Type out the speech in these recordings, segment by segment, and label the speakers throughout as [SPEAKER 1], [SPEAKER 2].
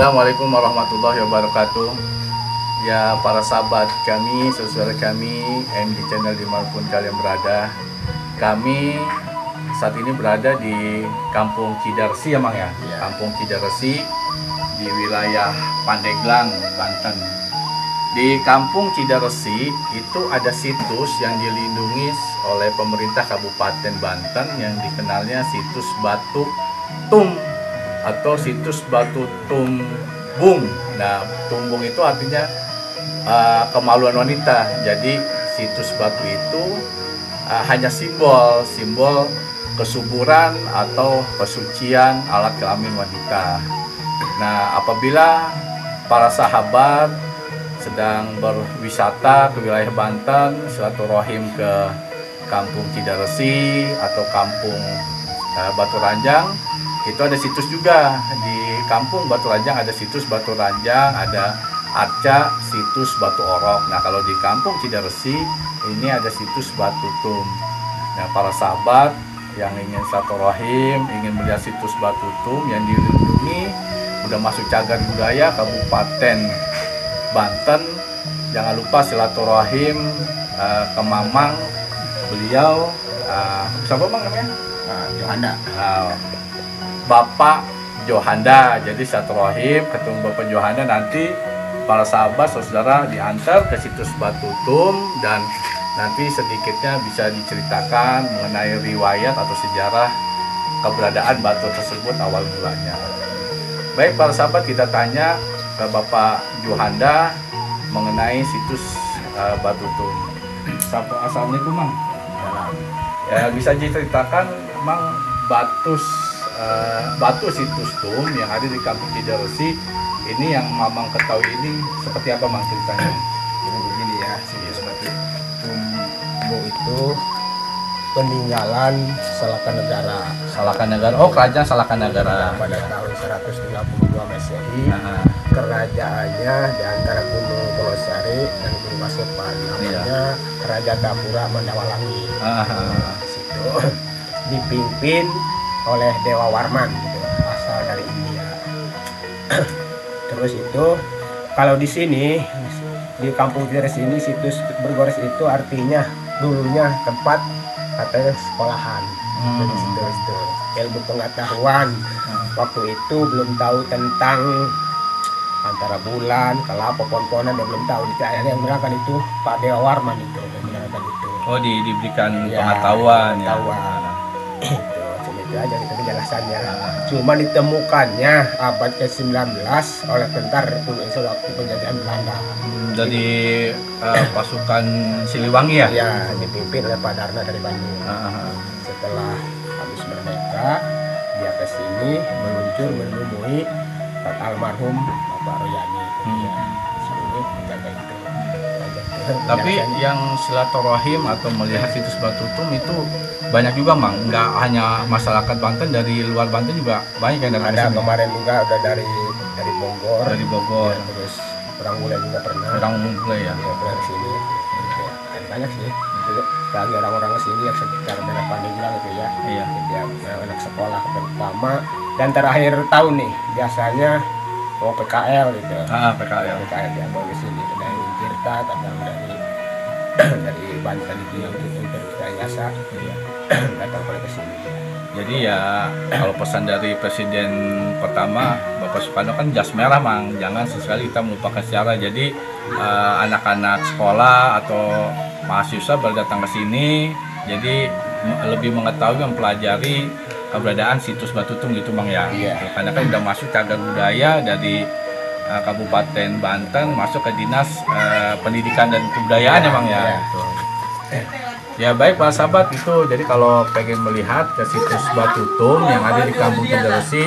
[SPEAKER 1] Assalamualaikum warahmatullahi wabarakatuh. Ya, para sahabat kami, saudara kami yang di channel dimanapun kalian berada, kami saat ini berada di Kampung Cidaresi ya Mang ya? Kampung Cidaresi di wilayah Pandeglang, Banten. Di Kampung Cidaresi itu ada situs yang dilindungi oleh pemerintah Kabupaten Banten yang dikenalnya situs Batu Tum atau situs Batu Tumbung. Nah, tumbung itu artinya kemaluan wanita. Jadi situs batu itu hanya simbol kesuburan atau kesucian alat kelamin wanita. Nah, apabila para sahabat sedang berwisata ke wilayah Banten, silaturahim ke Kampung Cidaresi atau Kampung Batu Ranjang, itu ada situs juga. Di Kampung Batu Ranjang ada situs Batu Ranjang, ada arca situs Batu Orok. Nah, kalau di Kampung Cidaresi ini ada situs Batu Tum. Nah, para sahabat yang ingin silaturahim, ingin melihat situs Batu Tum yang dilindungi, udah masuk cagar budaya Kabupaten Banten, jangan lupa silaturahim ke Mamang. Beliau siapa Bang namanya?
[SPEAKER 2] Johanda.
[SPEAKER 1] Bapak Johanda. Jadi silaturahim ketemu Bapak Johanda, nanti para sahabat saudara diantar ke situs Batu Tum dan nanti sedikitnya bisa diceritakan mengenai riwayat atau sejarah keberadaan batu tersebut awal mulanya. Baik para sahabat, kita tanya ke Bapak Johanda mengenai situs Batu Tum. Assalamualaikum Mang. Ya, bisa diceritakan Mang batu situs Tum yang ada di Kampung Cidaresi ini yang Mamang ketahui ini seperti apa Mang ceritanya?
[SPEAKER 2] Ini begini ya, situs Batu Tumbung itu peninggalan Salakanegara.
[SPEAKER 1] Oh, kerajaan Salakanegara.
[SPEAKER 2] Pada tahun 132 Masehi. Kerajaannya di antara Gunung Polosari dan Gunung Kasepan, namanya Kerajaan Gapura Mandawalangi. Situ dipimpin oleh Dewa Warman gitu, asal dari India. Terus itu kalau di sini di Kampung Cidaresi ini situs Bergores itu artinya dulunya tempat katanya sekolahan. Jadi situ ilmu pengetahuan waktu itu belum tahu tentang antara bulan, kelapa, pohon-pohonan, dia belum tahu. Itu akhirnya yang menerangkan itu Pak Dewa Warman itu yang menerangkan itu.
[SPEAKER 1] Oh, diberikan pengetahuan ya.
[SPEAKER 2] Itu aja gitu penjelasannya. Cuma ditemukannya abad ke-19 oleh tentara Republik Indonesia waktu penjajahan Belanda.
[SPEAKER 1] Dari pasukan Siliwangi ya?
[SPEAKER 2] Ya, dipimpin oleh Pak Darna dari Bandung. Setelah habis merdeka, dia ke sini meluncur menemui Pak almarhum Bapak Royani. Sini menjaga itu.
[SPEAKER 1] Tapi yang silaturahim atau melihat situs Batu Tum itu banyak juga Mang, nggak hanya masyarakat Banten, dari luar Banten juga banyak yang datang.
[SPEAKER 2] Ada kemarin juga udah dari Bogor.
[SPEAKER 1] Dari Bogor.
[SPEAKER 2] Ya, terus orang bule juga pernah.
[SPEAKER 1] Orang bule ya.
[SPEAKER 2] Ya, pernah ke sini. Ya, ada banyak sih. Bagi orang-orang ke sini yang sekitar daerah Pandeglang itu ya.
[SPEAKER 1] Iya.
[SPEAKER 2] Yang anak sekolah pertama dan terakhir tahun nih biasanya mau PKL gitu.
[SPEAKER 1] PKL.
[SPEAKER 2] PKL dia bawa ke sini dari Tirta atau dari Banten itu yang Yasa. Iya. Datang pada ke sini.
[SPEAKER 1] Jadi ya kalau pesan dari Presiden pertama Bapak Soekarno kan jas merah Mang, jangan sesekali kita melupakan sejarah. Jadi anak-anak sekolah atau mahasiswa berdatang ke sini, jadi lebih mengetahui, mempelajari keberadaan situs Batu Tum gitu Mang ya.
[SPEAKER 2] Iya.
[SPEAKER 1] Karena kan udah masuk cagar budaya dari Kabupaten Banten masuk ke Dinas Pendidikan dan Kebudayaan ya Mang ya. Gitu. Ya baik para sahabat, itu jadi kalau pengen melihat ke situs Batu Tum yang ada di Kampung Cidaresi,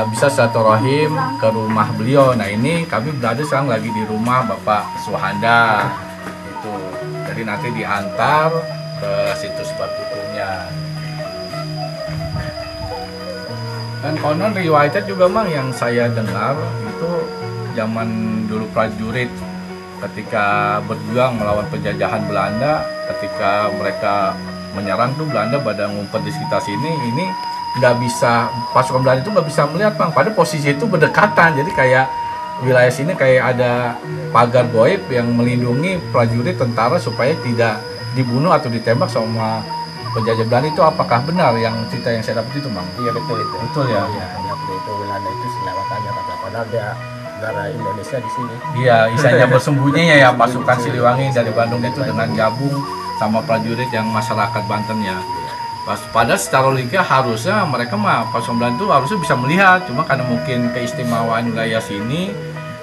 [SPEAKER 1] bisa silaturahim ke rumah beliau. Nah, ini kami berada sekarang lagi di rumah Bapak Johanda itu. Jadi nanti diantar ke situs Batu Tumnya. Dan konon riwayatnya juga Mang yang saya dengar itu zaman dulu prajurit ketika berjuang melawan penjajahan Belanda, ketika mereka menyerang tuh Belanda pada ngumpet di sekitar sini, ini nggak bisa, pasukan Belanda itu nggak bisa melihat Bang. Pada posisi itu berdekatan, jadi kayak wilayah sini kayak ada pagar goib yang melindungi prajurit tentara supaya tidak dibunuh atau ditembak sama penjajah Belanda. Itu apakah benar yang cerita yang saya dapat itu Bang?
[SPEAKER 2] Iya betul itu.
[SPEAKER 1] Betul ya?
[SPEAKER 2] Iya, waktu itu Belanda itu selewatannya kata padahal dia negara Indonesia di sini.
[SPEAKER 1] Iya, istilahnya bersembunyinya ya pasukan Siliwangi dari Bandung itu dengan gabung sama prajurit yang masyarakat Banten ya. Padahal secara logika harusnya mereka mah pasukan Belanda itu harusnya bisa melihat, cuma karena mungkin keistimewaan wilayah sini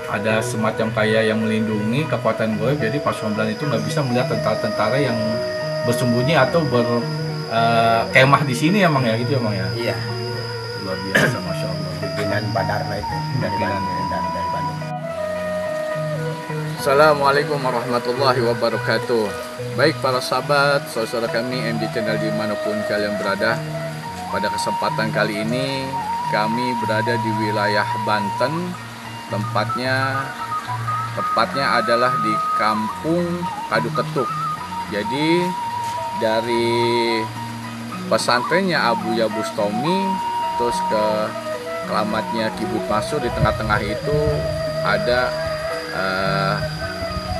[SPEAKER 1] ada semacam kayak yang melindungi kekuatan goib, jadi pasukan Belanda itu nggak bisa melihat tentara-tentara yang bersembunyi atau berkemah di sini emang ya gitu emang ya.
[SPEAKER 2] Iya.
[SPEAKER 1] Luar biasa, masya Allah.
[SPEAKER 2] Pimpinan Badarna itu dari Bandung. Dari Bandung.
[SPEAKER 1] Assalamualaikum warahmatullahi wabarakatuh. Baik para sahabat, saudara kami MD Channel dimanapun kalian berada. Pada kesempatan kali ini kami berada di wilayah Banten. Tepatnya adalah di Kampung Kaduketuk. Jadi dari pesantrennya Abuya Bustomi terus ke keramatnya Kibut Masuk, di tengah-tengah itu ada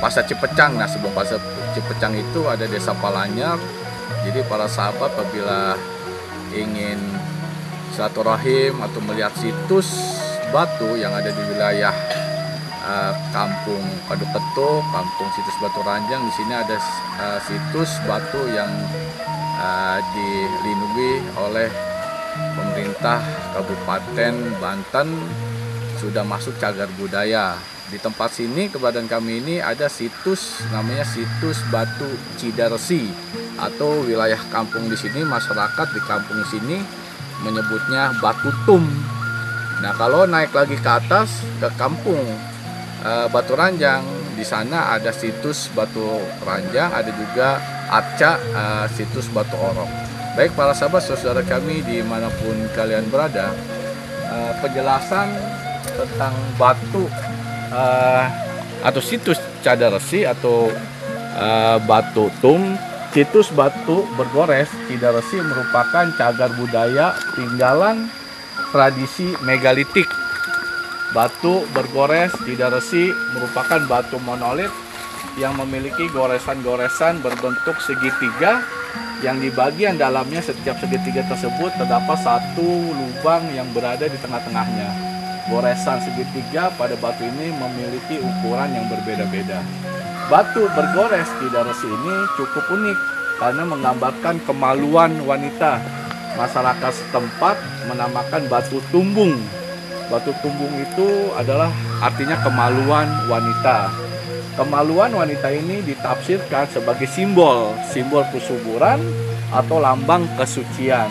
[SPEAKER 1] Pasar Cipecang. Nah, sebelum Pasar Cipecang itu ada Desa Palanyar. Jadi para sahabat apabila ingin silaturahim atau melihat situs batu yang ada di wilayah Kampung Kaduketuk, Kampung Situs Batu Ranjang, di sini ada situs batu yang dilindungi oleh pemerintah Kabupaten Banten, sudah masuk cagar budaya. Di tempat sini keberadaan kami ini ada situs namanya situs Batu Cidaresi, atau wilayah kampung di sini, masyarakat di kampung sini menyebutnya Batu Tum. Nah, kalau naik lagi ke atas ke kampung Batu Ranjang, di sana ada situs Batu Ranjang, ada juga Arca situs Batu Orok. Baik para sahabat saudara kami dimanapun kalian berada, penjelasan tentang batu atau situs Cadaresi atau Batu Tum, situs Batu Bergores Cidaresi merupakan cagar budaya tinggalan tradisi megalitik. Batu Bergores Cidaresi merupakan batu monolit yang memiliki goresan-goresan berbentuk segitiga, yang di bagian dalamnya setiap segitiga tersebut terdapat satu lubang yang berada di tengah-tengahnya. Goresan segitiga pada batu ini memiliki ukuran yang berbeda-beda. Batu bergores Cidaresi ini cukup unik karena menggambarkan kemaluan wanita. Masyarakat setempat menamakan batu tumbung. Batu tumbung itu adalah artinya kemaluan wanita. Kemaluan wanita ini ditafsirkan sebagai simbol kesuburan atau lambang kesucian.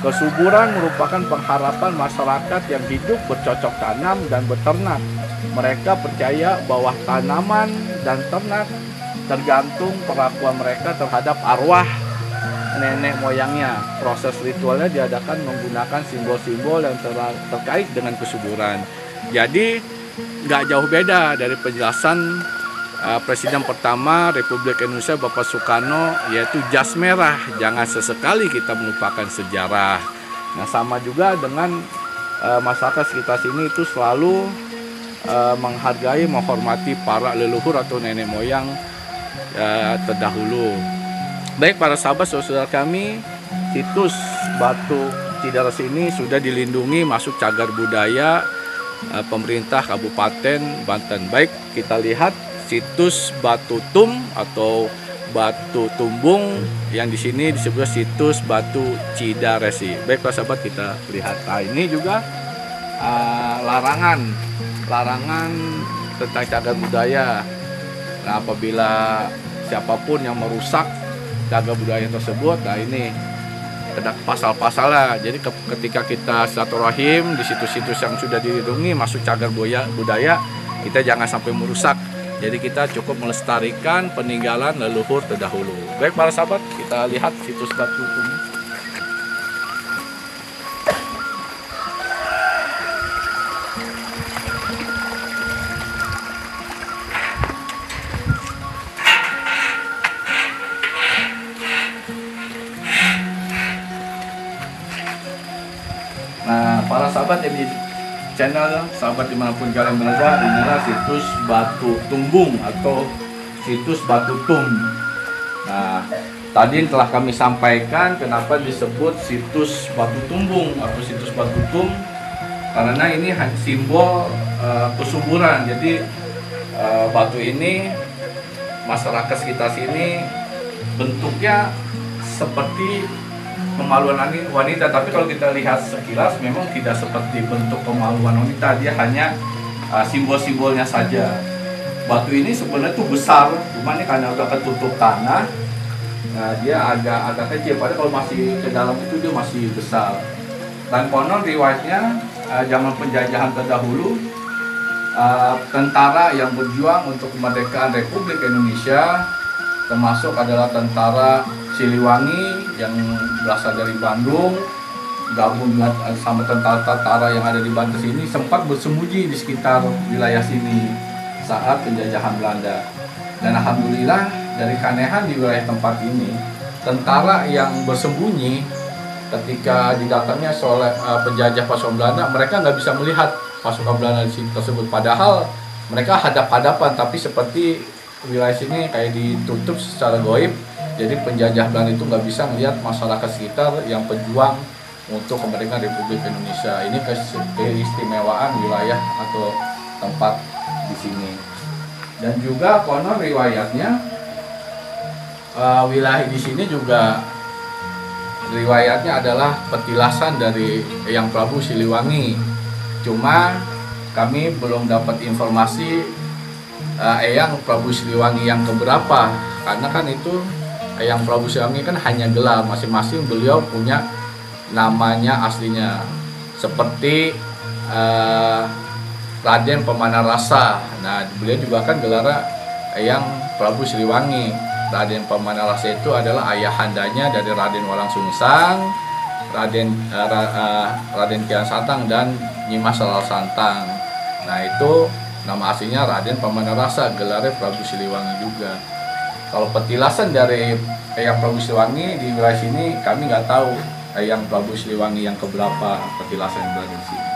[SPEAKER 1] Kesuburan merupakan pengharapan masyarakat yang hidup bercocok tanam dan beternak. Mereka percaya bahwa tanaman dan ternak tergantung perlakuan mereka terhadap arwah nenek moyangnya. Proses ritualnya diadakan menggunakan simbol-simbol yang terkait dengan kesuburan. Jadi nggak jauh beda dari penjelasan Presiden pertama Republik Indonesia Bapak Soekarno, yaitu jas merah, jangan sesekali kita melupakan sejarah. Nah, sama juga dengan masyarakat sekitar sini itu selalu menghargai, menghormati para leluhur atau nenek moyang terdahulu. Baik para sahabat saudara kami, situs Batu Cidaresi ini sudah dilindungi masuk cagar budaya pemerintah Kabupaten Banten. Baik, kita lihat situs Batu Tum atau Batu Tumbung yang di sini disebut situs Batu Cidaresi. Baik para sahabat, kita lihat. Nah, ini juga larangan tentang cagar budaya. Nah, apabila siapapun yang merusak cagar budaya tersebut, nah ini ada pasal-pasalnya. Jadi ketika kita silaturahim di situs-situs yang sudah dilindungi masuk cagar budaya, kita jangan sampai merusak. Jadi kita cukup melestarikan peninggalan leluhur terdahulu. Baik para sahabat, kita lihat situs Batu Tum. para sahabat yang di channel, sahabat dimanapun kalian berada, inilah situs Batu Tumbung atau situs Batu Tum. Nah, tadi telah kami sampaikan kenapa disebut situs Batu Tumbung atau situs Batu Tum, karena ini simbol kesuburan. Jadi batu ini masyarakat sekitar sini bentuknya seperti kemaluan wanita, tapi kalau kita lihat sekilas memang tidak seperti bentuk kemaluan wanita, dia hanya simbol-simbolnya saja. Batu ini sebenarnya tuh besar, cuman ini karena udah ketutup tanah, dia agak kecil. Padahal kalau masih ke dalam itu dia masih besar. Dan konon riwayatnya zaman penjajahan terdahulu, tentara yang berjuang untuk kemerdekaan Republik Indonesia, termasuk adalah tentara Siliwangi yang berasal dari Bandung, gabung sama tentara-tentara yang ada di Banten sini, sempat bersembunyi di sekitar wilayah sini saat penjajahan Belanda. Dan alhamdulillah dari keanehan di wilayah tempat ini, tentara yang bersembunyi ketika didatangi oleh penjajah pasukan Belanda, mereka nggak bisa melihat pasukan Belanda di sini tersebut. Padahal mereka hadap-hadapan, tapi seperti wilayah sini kayak ditutup secara goib. Jadi penjajah Belanda itu nggak bisa melihat masyarakat sekitar yang pejuang untuk kemerdekaan Republik Indonesia. Ini keistimewaan wilayah atau tempat di sini. Dan juga konon riwayatnya wilayah di sini juga riwayatnya adalah petilasan dari Eyang Prabu Siliwangi. Cuma kami belum dapat informasi Eyang Prabu Siliwangi yang keberapa, karena kan itu Eyang Prabu Siliwangi kan hanya gelar, masing-masing beliau punya namanya aslinya. Seperti Raden Pemanarasa. Nah, beliau juga kan gelarnya Eyang Prabu Siliwangi. Raden Pemanarasa itu adalah ayahandanya dari Raden Walang Sungsang, Raden Kian Santang dan Nyimas Rara Santang. Nah, itu nama aslinya Raden Pemanarasa, gelarnya Prabu Siliwangi juga. Kalau petilasan dari Eyang Prabu Siliwangi di wilayah sini, kami nggak tahu Eyang Prabu Siliwangi yang keberapa petilasan yang berada di sini.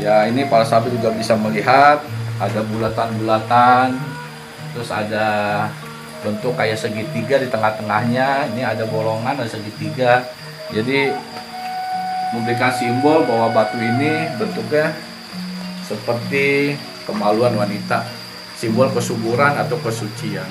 [SPEAKER 1] Ya, ini para sahabat juga bisa melihat ada bulatan-bulatan, terus ada bentuk kayak segitiga di tengah-tengahnya. Ini ada bolongan, ada segitiga. Jadi memberikan simbol bahwa batu ini bentuknya seperti kemaluan wanita, simbol kesuburan atau kesucian.